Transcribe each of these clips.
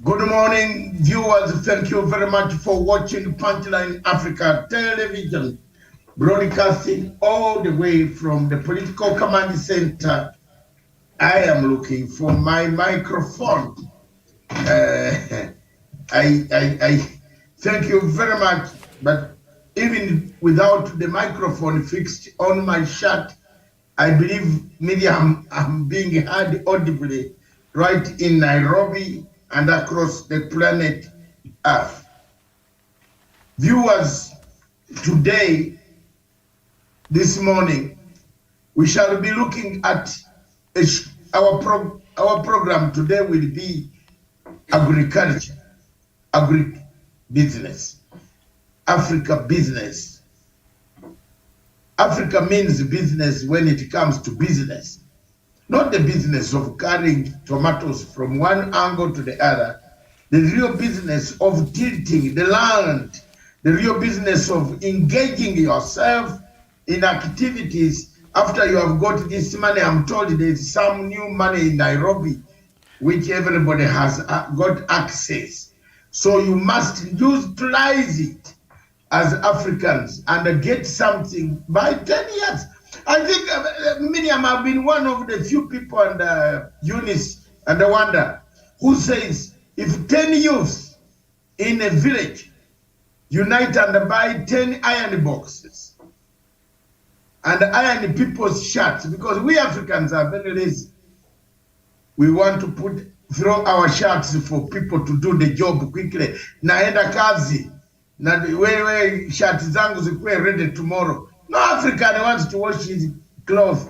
Good morning, viewers. Thank you very much for watching Punchline Africa Television, broadcasting all the way from the Political Command Center. I am looking for my microphone. I thank you very much, but even without the microphone fixed on my shirt, I believe Miriam, I'm being heard audibly right in Nairobi and across the planet Earth. Viewers, today, this morning, we shall be looking at our program today will be agriculture, agri-business, Africa business. Africa means business when it comes to business. Not the business of carrying tomatoes from one angle to the other, the real business of tilting the land, the real business of engaging yourself in activities after you have got this money. I'm told there's some new money in Nairobi, which everybody has got access. So you must utilize it as Africans and get something by 10 years. I think Miriam have been one of the few people, and Eunice and Wanda, who says if 10 youths in a village unite and buy 10 iron boxes and iron people's shirts, because we Africans are very lazy. We want to throw our shirts for people to do the job quickly. Naenda kazi, na wewe shirts zangu zikuwe ready tomorrow. No African wants to wash his clothes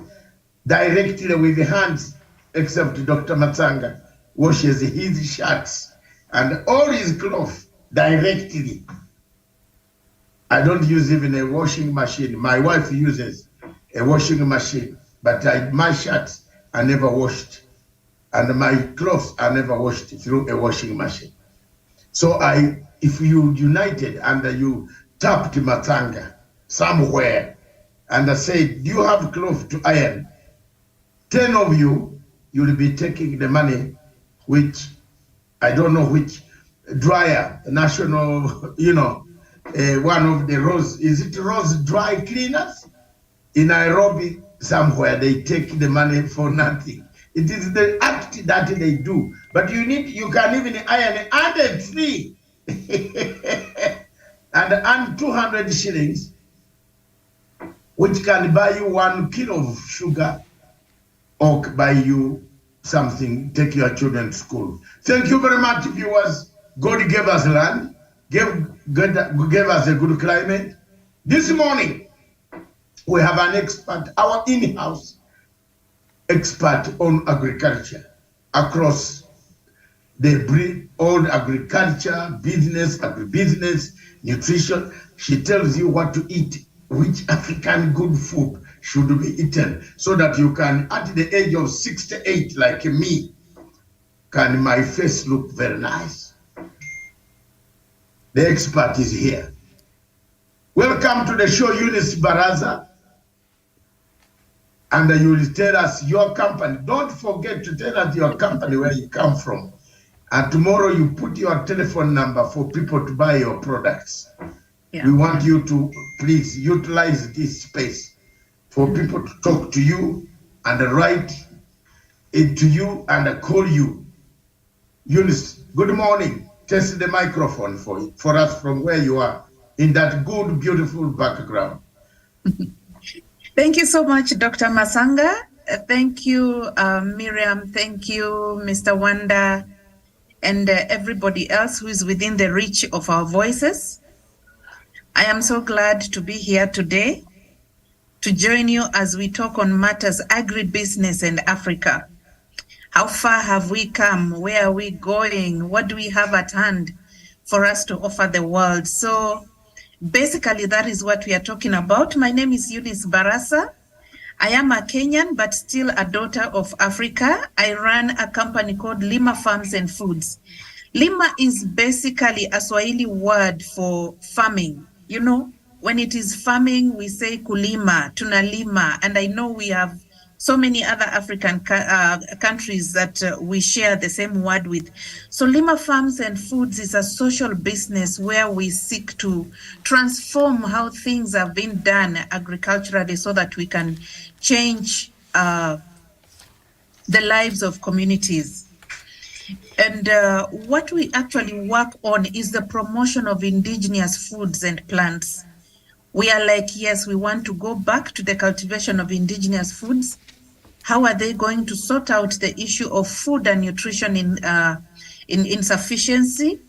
directly with the hands, except Dr. Matsanga washes his shirts and all his clothes directly. I don't use even a washing machine. My wife uses a washing machine, but my shirts are never washed, and my clothes are never washed through a washing machine. So if you united and you tapped Matsanga somewhere and said, do you have clothes to iron? 10 of you, you'll be taking the money, which I don't know which dryer, national, one of the Rose, is it Rose Dry Cleaners? In Nairobi, somewhere, they take the money for nothing. It is the act that they do. But you can even iron under 3 and earn 200 shillings, which can buy you 1 kilo of sugar or buy you something, take your children to school. Thank you very much, viewers. God gave us land, gave us a good climate. This morning, we have an expert, our in-house expert on agriculture across the old agriculture, business, agribusiness, nutrition. She tells you what to eat, which African good food should be eaten, so that you can, at the age of 68, like me, can my face look very nice? The expert is here. Welcome to the show, Eunice Baraza. And you will tell us your company. Don't forget to tell us your company, where you come from. And tomorrow you put your telephone number for people to buy your products. Yeah. We want you to please utilize this space for people to talk to you and write it to you and call you. Eunice, good morning. Test the microphone for us from where you are in that good, beautiful background. Thank you so much, Dr. Masanga. Thank you, Miriam. Thank you, Mr. Wanda, and everybody else who is within the reach of our voices. I am so glad to be here today to join you as we talk on matters agribusiness and Africa. How far have we come? Where are we going? What do we have at hand for us to offer the world? So basically, that is what we are talking about. My name is Eunice Barasa. I am a Kenyan, but still a daughter of Africa. I run a company called Lima Farms and Foods. Lima is basically a Swahili word for farming. When it is farming, we say kulima, tunalima. And I know we have so many other African countries that we share the same word with. So Lima Farms and Foods is a social business where we seek to transform how things have been done agriculturally so that we can change the lives of communities. And what we actually work on is the promotion of indigenous foods and plants. We are like, yes, we want to go back to the cultivation of indigenous foods. How are they going to sort out the issue of food and nutrition in insufficiency?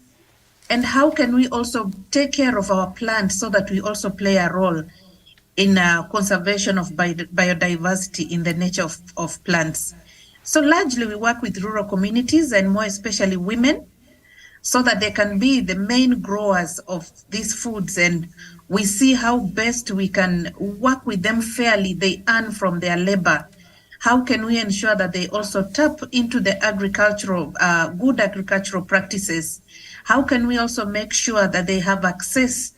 And how can we also take care of our plants so that we also play a role in conservation of biodiversity in the nature of plants? So largely we work with rural communities and more especially women so that they can be the main growers of these foods, and we see how best we can work with them fairly. They earn from their labor. How can we ensure that they also tap into the agricultural, good agricultural practices? How can we also make sure that they have access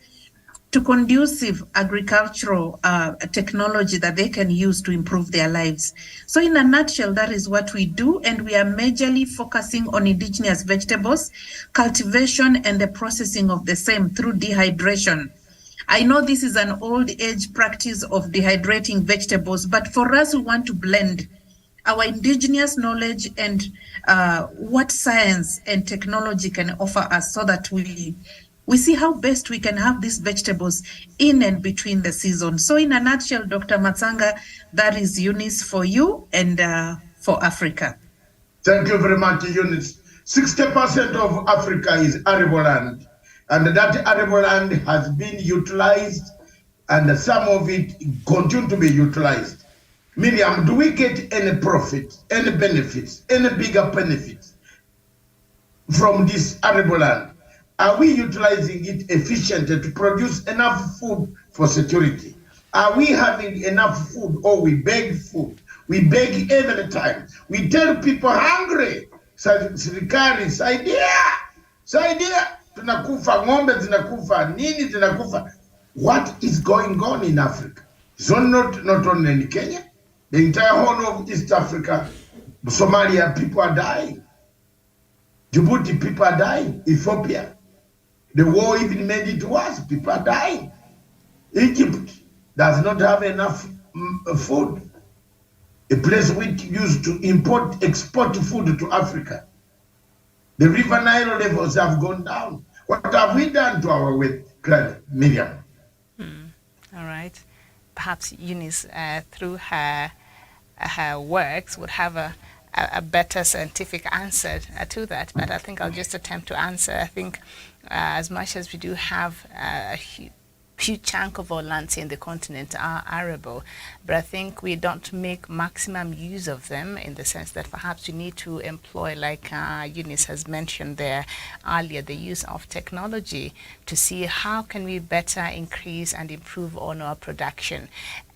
to conducive agricultural technology that they can use to improve their lives? So in a nutshell, that is what we do, and we are majorly focusing on indigenous vegetables, cultivation and the processing of the same through dehydration. I know this is an old age practice of dehydrating vegetables, but for us, we want to blend our indigenous knowledge and what science and technology can offer us so that we see how best we can have these vegetables in and between the seasons. So in a nutshell, Dr. Matsanga, that is Eunice for you and for Africa. Thank you very much, Eunice. 60% of Africa is arable land, and that arable land has been utilized, and some of it continue to be utilized. Miriam, do we get any profit, any benefits, any bigger benefits from this arable land? Are we utilizing it efficiently to produce enough food for security? Are we having enough food, or we beg food? We beg every time. We tell people hungry. Serikali, saidia, tunakufa, ng'ombe zinakufa, nini zinakufa. What is going on in Africa? So not only in Kenya, the entire whole of East Africa, Somalia, people are dying. Djibouti, people are dying. Ethiopia. The war even made it worse. People are dying. Egypt does not have enough food. A place which used to export food to Africa. The River Nile levels have gone down. What have we done to our weight, Miriam? All right. Perhaps Eunice, through her works, would have a better scientific answer to that. But I think I'll just attempt to answer. I think as much as we do have a huge chunk of our lands in the continent are arable, but I think we don't make maximum use of them in the sense that perhaps we need to employ, like Eunice has mentioned there earlier, the use of technology to see how can we better increase and improve on our production.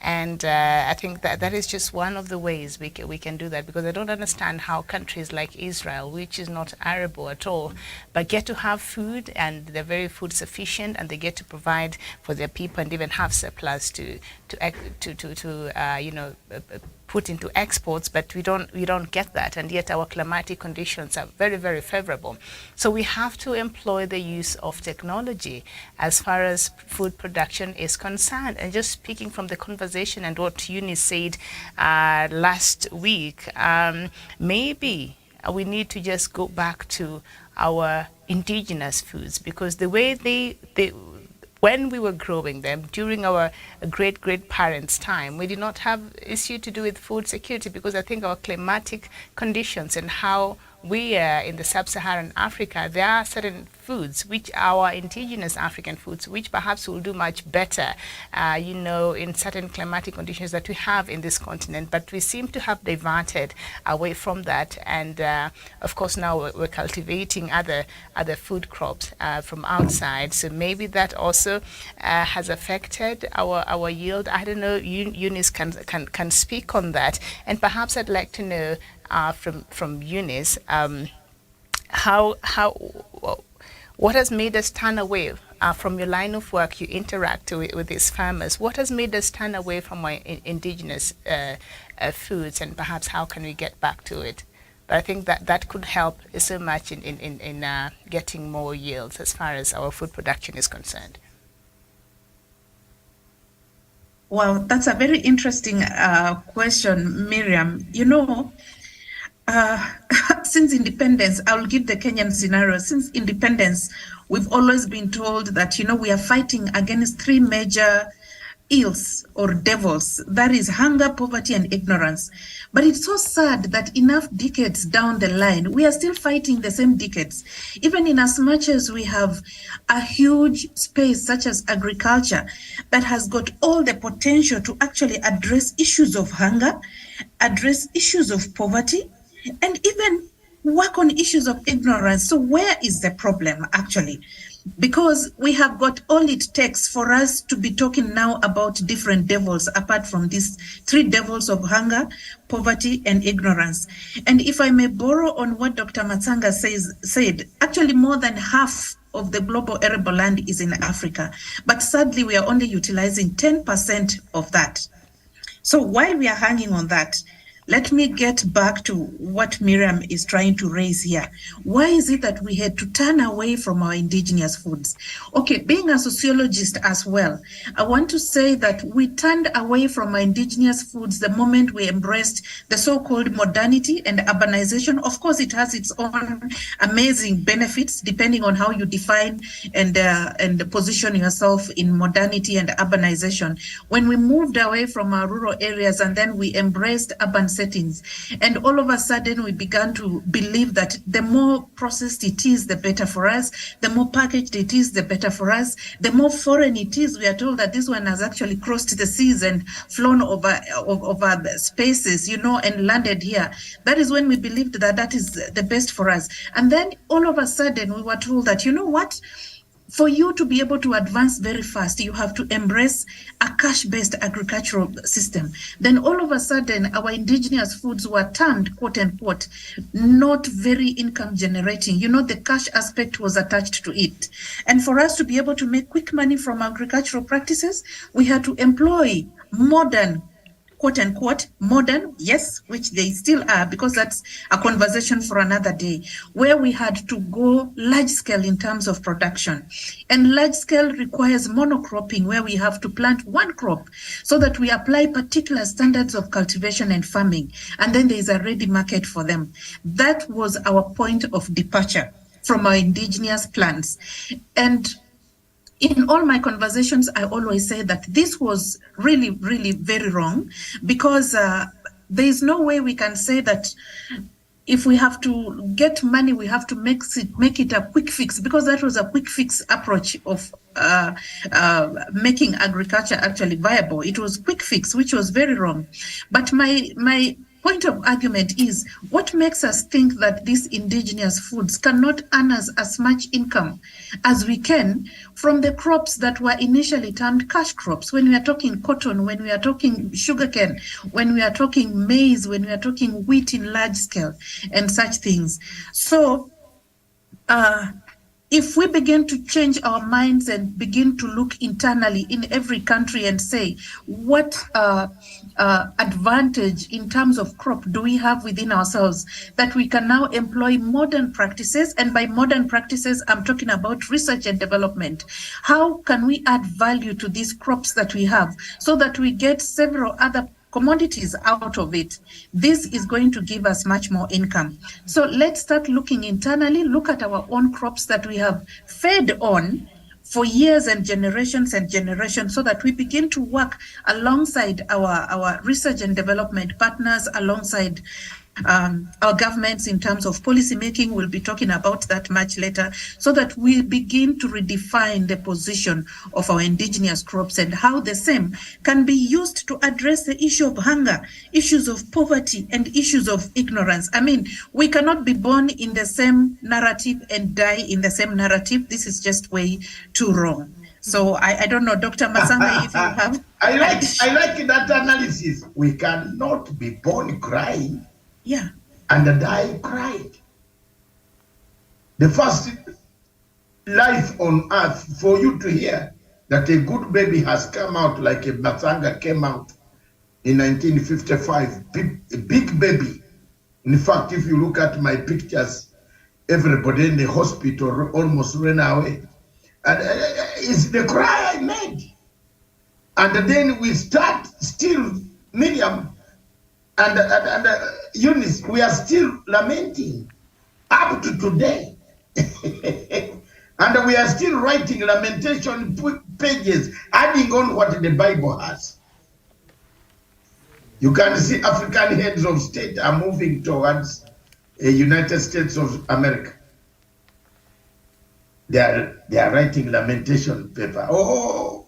And I think that is just one of the ways we can do that, because I don't understand how countries like Israel, which is not arable at all, but get to have food and they're very food sufficient and they get to provide for their people and even have surplus to put into exports, but we don't get that, and yet our climatic conditions are very, very favorable. So we have to employ the use of technology as far as food production is concerned. And just speaking from the conversation and what Eunice said last week, maybe we need to just go back to our indigenous foods, because the way they when we were growing them during our great parents' time, we did not have issue to do with food security, because I think our climatic conditions and how we are in the sub-Saharan Africa, there are certain foods which our indigenous African foods, which perhaps will do much better, in certain climatic conditions that we have in this continent. But we seem to have diverted away from that, and of course now we're cultivating other food crops from outside. So maybe that also has affected our yield. I don't know. Eunice can speak on that, and perhaps I'd like to know from Eunice, what has made us turn away from your line of work? You interact with these farmers. What has made us turn away from our indigenous foods, and perhaps how can we get back to it. But I think that could help so much in getting more yields as far as our food production is concerned. Well, that's a very interesting question, Miriam. Since independence, I'll give the Kenyan scenario. Since independence, we've always been told that, we are fighting against three major ills or devils, that is hunger, poverty, and ignorance. But it's so sad that enough decades down the line, we are still fighting the same decades, even in as much as we have a huge space such as agriculture that has got all the potential to actually address issues of hunger, address issues of poverty, and even work on issues of ignorance. So where is the problem actually? Because we have got all it takes for us to be talking now about different devils apart from these three devils of hunger, poverty, and ignorance. And if I may borrow on what Dr. Masanga said, actually more than half of the global arable land is in Africa, but sadly we are only utilizing 10% of that. So while we are hanging on that, let me get back to what Miriam is trying to raise here. Why is it that we had to turn away from our indigenous foods? Okay, being a sociologist as well, I want to say that we turned away from our indigenous foods the moment we embraced the so-called modernity and urbanization. Of course, it has its own amazing benefits depending on how you define and position yourself in modernity and urbanization. When we moved away from our rural areas and then we embraced urban settings, and all of a sudden we began to believe that the more processed it is, the better for us, the more packaged it is, the better for us, the more foreign it is. We are told that this one has actually crossed the seas and flown over the spaces, and landed here. That is when we believed that that is the best for us. And then all of a sudden we were told that, what? For you to be able to advance very fast, you have to embrace a cash-based agricultural system. Then all of a sudden, our indigenous foods were termed, quote unquote, not very income generating. The cash aspect was attached to it. And for us to be able to make quick money from agricultural practices, we had to employ modern, quote unquote, modern, yes, which they still are, because that's a conversation for another day, where we had to go large scale in terms of production. And large scale requires monocropping, where we have to plant one crop so that we apply particular standards of cultivation and farming. And then there is a ready market for them. That was our point of departure from our indigenous plants. And in all my conversations, I always say that this was really, really very wrong, because there is no way we can say that if we have to get money, we have to make it a quick fix, because that was a quick fix approach of making agriculture actually viable. It was quick fix, which was very wrong. But my point of argument is, what makes us think that these indigenous foods cannot earn us as much income as we can from the crops that were initially termed cash crops? When we are talking cotton, when we are talking sugarcane, when we are talking maize, when we are talking wheat in large scale and such things. So if we begin to change our minds and begin to look internally in every country and say, what advantage in terms of crop do we have within ourselves that we can now employ modern practices? And by modern practices, I'm talking about research and development. How can we add value to these crops that we have so that we get several other commodities out of it? This is going to give us much more income. So let's start looking internally, look at our own crops that we have fed on for years and generations, so that we begin to work alongside our research and development partners, alongside our governments in terms of policy making. We'll be talking about that much later, so that we begin to redefine the position of our indigenous crops and how the same can be used to address the issue of hunger, issues of poverty, and issues of ignorance. I mean, we cannot be born in the same narrative and die in the same narrative. This is just way too wrong. So I don't know, Dr. Masanga, if you have... I like that analysis. We cannot be born crying. Yeah. And die cried. The first life on earth, for you to hear that a good baby has come out like a Masanga came out, in 1955, a big baby. In fact, if you look at my pictures, everybody in the hospital almost ran away. And it's the cry I made. And then we start still, Miriam and Eunice, we are still lamenting up to today. And we are still writing lamentation pages, adding on what the Bible has. You can see African heads of state are moving towards the United States of America. They are writing lamentation paper. Oh,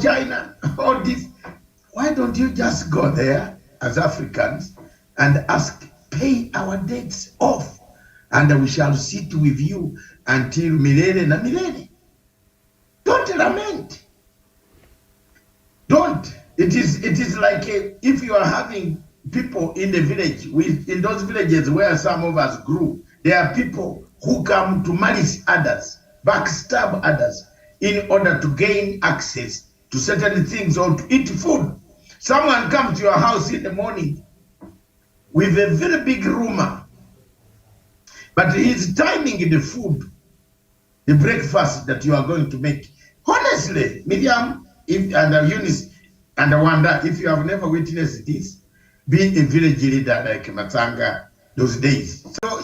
China, all this. Why don't you just go there as Africans and ask, pay our debts off, and we shall sit with you until milele na milele. Don't lament. Don't. It is like if you are having people in the village, in those villages where some of us grew, there are people who come to malice others, backstab others, in order to gain access to certain things or to eat food. Someone comes to your house in the morning with a very big rumor, but he's timing the food, the breakfast that you are going to make. Honestly, Miriam and Eunice and Wanda, if you have never witnessed this, being a village leader like Masanga those days. So